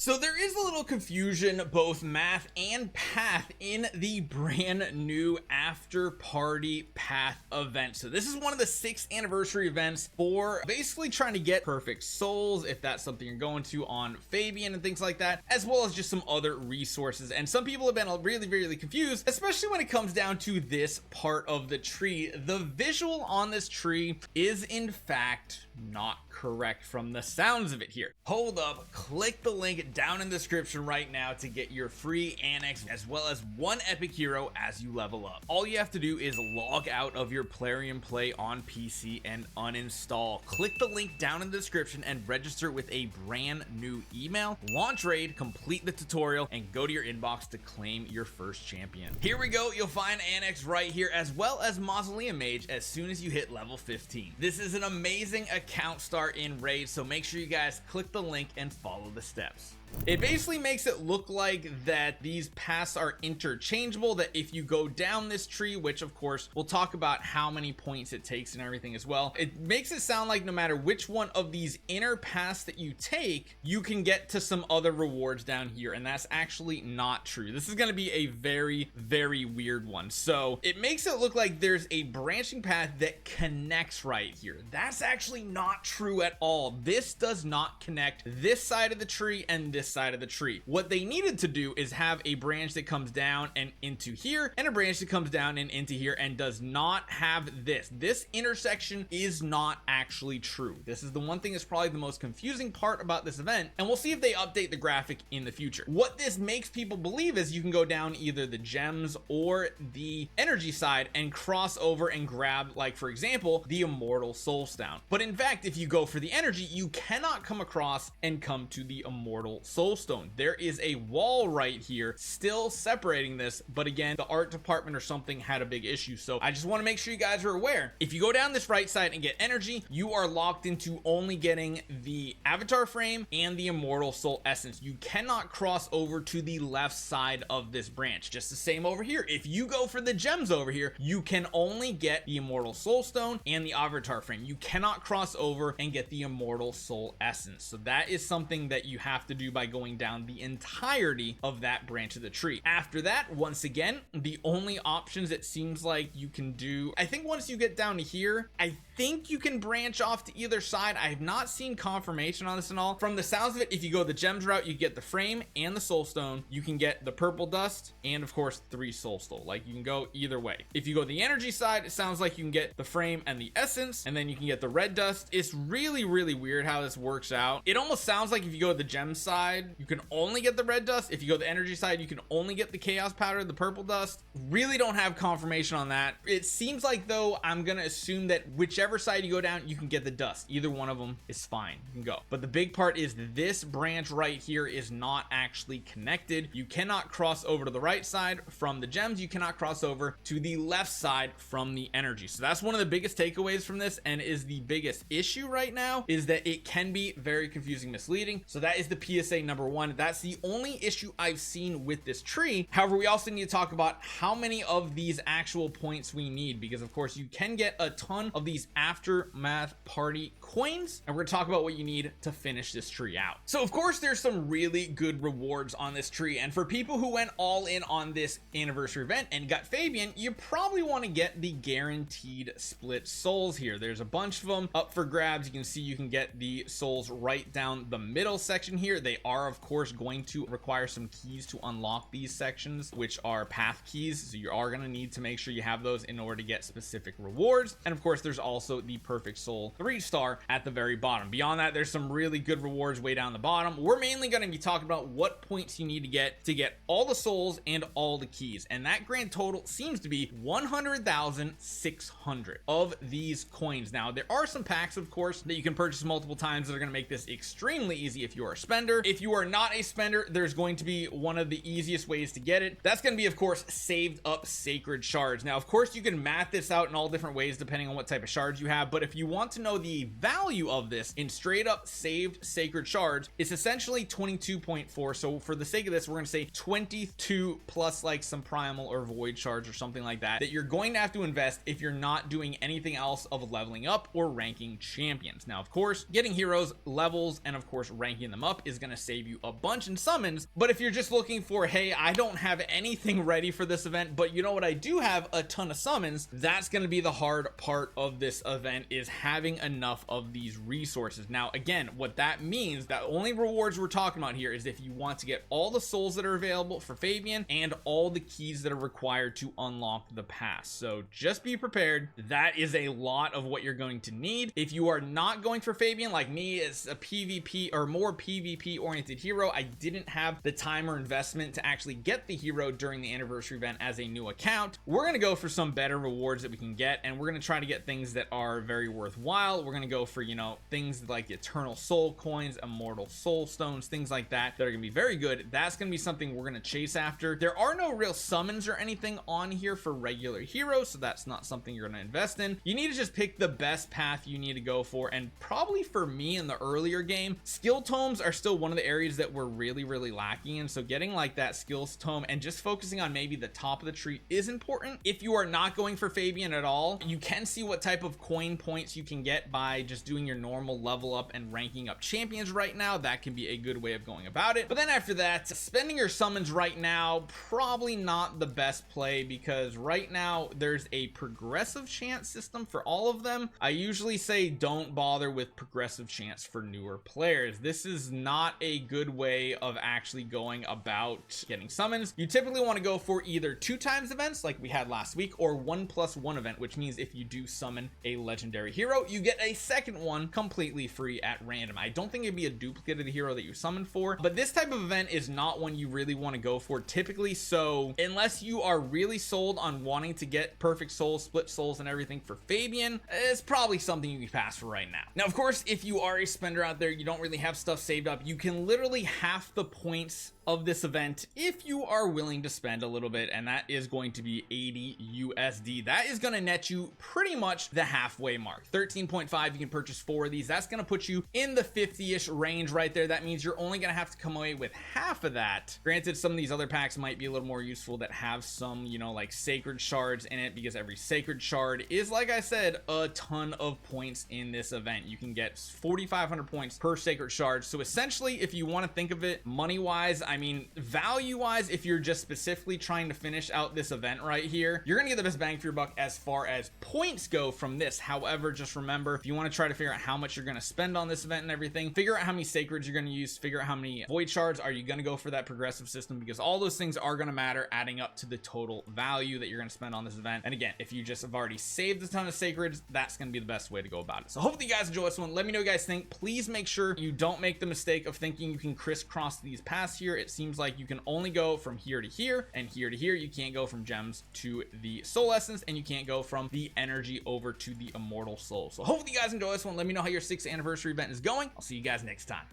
So there is a little confusion, both math and path, in the brand new After Party Path event. So this is one of the 6th anniversary events for basically trying to get perfect souls, if that's something you're going to, on Fabian and things like that, as well as just some other resources. And some people have been really confused, especially when it comes down to this part of the tree. The visual on this tree is in fact not correct from the sounds of it here. Hold up, click the link down in the description right now to get your free annex as well as 1 epic hero as you level up. All you have to do is log out of your Plarium Play on PC and uninstall. Click the link down in the description and register with a brand new email, launch raid, complete the tutorial, and go to your inbox to claim your first champion. Here we go, you'll find annex right here as well as Mausoleum Mage as soon as you hit level 15. This is an amazing account start in raid, so make sure you guys click the link and follow the steps. It basically makes it look like that these paths are interchangeable, that if you go down this tree, which of course we'll talk about how many points it takes and everything as well, it makes it sound like no matter which one of these inner paths that you take, you can get to some other rewards down here, and that's actually not true. This is going to be a very weird one. So it makes it look like there's a branching path that connects right here. That's actually not true at all. This does not connect this side of the tree and this side of the tree. What they needed to do is have a branch that comes down and into here, and a branch that comes down and into here, and does not have this intersection is not actually true. This is the one thing that's probably the most confusing part about this event, and we'll see if they update the graphic in the future. What this makes people believe is you can go down either the gems or the energy side and cross over and grab, like for example, the immortal soulstone. But in fact, if you go for the energy, you cannot come across and come to the immortal soulstone. There is a wall right here still separating this, but again, the art department or something had a big issue. So I just want to make sure you guys are aware, if you go down this right side and get energy, you are locked into only getting the avatar frame and the immortal soul essence. You cannot cross over to the left side of this branch. Just the same over here, if you go for the gems over here, you can only get the immortal soulstone and the avatar frame. You cannot cross over and get the immortal soul essence. So that is something that you have to do by going down the entirety of that branch of the tree. After that, once again, the only options it seems like you can do, I think once you get down to here, I think you can branch off to either side. I have not seen confirmation on this and all. From the sounds of it, if you go the gems route, you get the frame and the soul stone. You can get the purple dust and of course 3 soul stone. Like you can go either way. If you go the energy side, it sounds like you can get the frame and the essence, and then you can get the red dust. It's really weird how this works out. It almost sounds like if you go the gem side, you can only get the red dust. If you go the energy side, you can only get the chaos powder, the purple dust. Really don't have confirmation on that. It seems like though, I'm gonna assume that whichever side you go down, you can get the dust. Either one of them is fine, you can go. But the big part is this branch right here is not actually connected. You cannot cross over to the right side from the gems. You cannot cross over to the left side from the energy. So that's one of the biggest takeaways from this, and is the biggest issue right now, is that it can be very confusing, misleading. So that is the PSA number 1. That's the only issue I've seen with this tree. However, we also need to talk about how many of these actual points we need, because of course you can get a ton of these Aftermath Party coins, and we're gonna talk about what you need to finish this tree out. So of course there's some really good rewards on this tree, and for people who went all in on this anniversary event and got Fabian, you probably want to get the guaranteed split souls here. There's a bunch of them up for grabs. You can see you can get the souls right down the middle section here. They are of course going to require some keys to unlock these sections, which are path keys, so you are going to need to make sure you have those in order to get specific rewards. And of course there's also the perfect soul 3-star at the very bottom. Beyond that, there's some really good rewards way down the bottom. We're mainly going to be talking about what points you need to get all the souls and all the keys, and that grand total seems to be 100,600 of these coins. Now there are some packs of course that you can purchase multiple times that are going to make this extremely easy if you are a spender. If you are not a spender, there's going to be one of the easiest ways to get it. That's going to be of course saved up sacred shards. Now of course you can math this out in all different ways depending on what type of shards you have, but if you want to know the value of this in straight up saved sacred shards, it's essentially 22.4. So for the sake of this, we're going to say 22 plus like some primal or void shards or something like that you're going to have to invest if you're not doing anything else of leveling up or ranking champions. Now of course getting heroes levels and of course ranking them up is going to save you a bunch in summons. But if you're just looking for, hey, I don't have anything ready for this event, but you know what, I do have a ton of summons, that's going to be the hard part of this event, is having enough of these resources. Now again, what that means, that only rewards we're talking about here is if you want to get all the souls that are available for Fabian and all the keys that are required to unlock the pass. So just be prepared. That is a lot of what you're going to need. If you are not going for Fabian, like me, as a PvP or more PvP oriented hero, I didn't have the time or investment to actually get the hero during the anniversary event as a new account. We're going to go for some better rewards that we can get, and we're going to try to get things that are very worthwhile. We're going to go for, you know, things like eternal soul coins, immortal soul stones, things like that that are going to be very good. That's going to be something we're going to chase after. There are no real summons or anything on here for regular heroes, so that's not something you're going to invest in. You need to just pick the best path you need to go for, and probably for me in the earlier game, skill tomes are still one of the areas that we're really lacking in. So getting like that skills tome and just focusing on maybe the top of the tree is important. If you are not going for Fabian at all, you can see what type of coin points you can get by just doing your normal level up and ranking up champions right now. That can be a good way of going about it. But then after that, spending your summons right now, probably not the best play, because right now there's a progressive chance system for all of them. I usually say don't bother with progressive chance for newer players. This is not a good way of actually going about getting summons. You typically want to go for either 2x events like we had last week, or 1+1 event, which means if you do summon a legendary hero, you get a second one completely free at random. I don't think it'd be a duplicate of the hero that you summoned for, but this type of event is not one you really want to go for typically. So unless you are really sold on wanting to get perfect souls, split souls, and everything for Fabian, it's probably something you can pass for right now. Now, of course, if you are a spender out there, you don't really have stuff saved up, you can literally half the points of this event if you are willing to spend a little bit, and that is going to be 80 USD. That is going to net you pretty much the halfway mark. 13.5, you can purchase 4 of these. That's going to put you in the 50-ish range right there. That means you're only going to have to come away with half of that. Granted, some of these other packs might be a little more useful that have some, you know, like sacred shards in it, because every sacred shard is, like I said, a ton of points in this event. You can get 4,500 points per sacred shard. So essentially, if you want to think of it money-wise, I mean, value-wise, if you're just specifically trying to finish out this event right here, you're gonna get the best bang for your buck as far as points go from this. However, just remember, if you want to try to figure out how much you're gonna spend on this event and everything, figure out how many sacreds you're gonna use, figure out how many void shards are you gonna go for that progressive system, because all those things are gonna matter, adding up to the total value that you're gonna spend on this event. And again, if you just have already saved a ton of sacreds, that's gonna be the best way to go about it. So hopefully you guys enjoy this one. Let me know what you guys think. Please make sure you don't make the mistake of thinking you can crisscross these paths here. It seems like you can only go from here to here and here to here. You can't go from gems to the soul essence, and you can't go from the energy over to the immortal soul. So hopefully you guys enjoy this one. Let me know how your 6th anniversary event is going. I'll see you guys next time.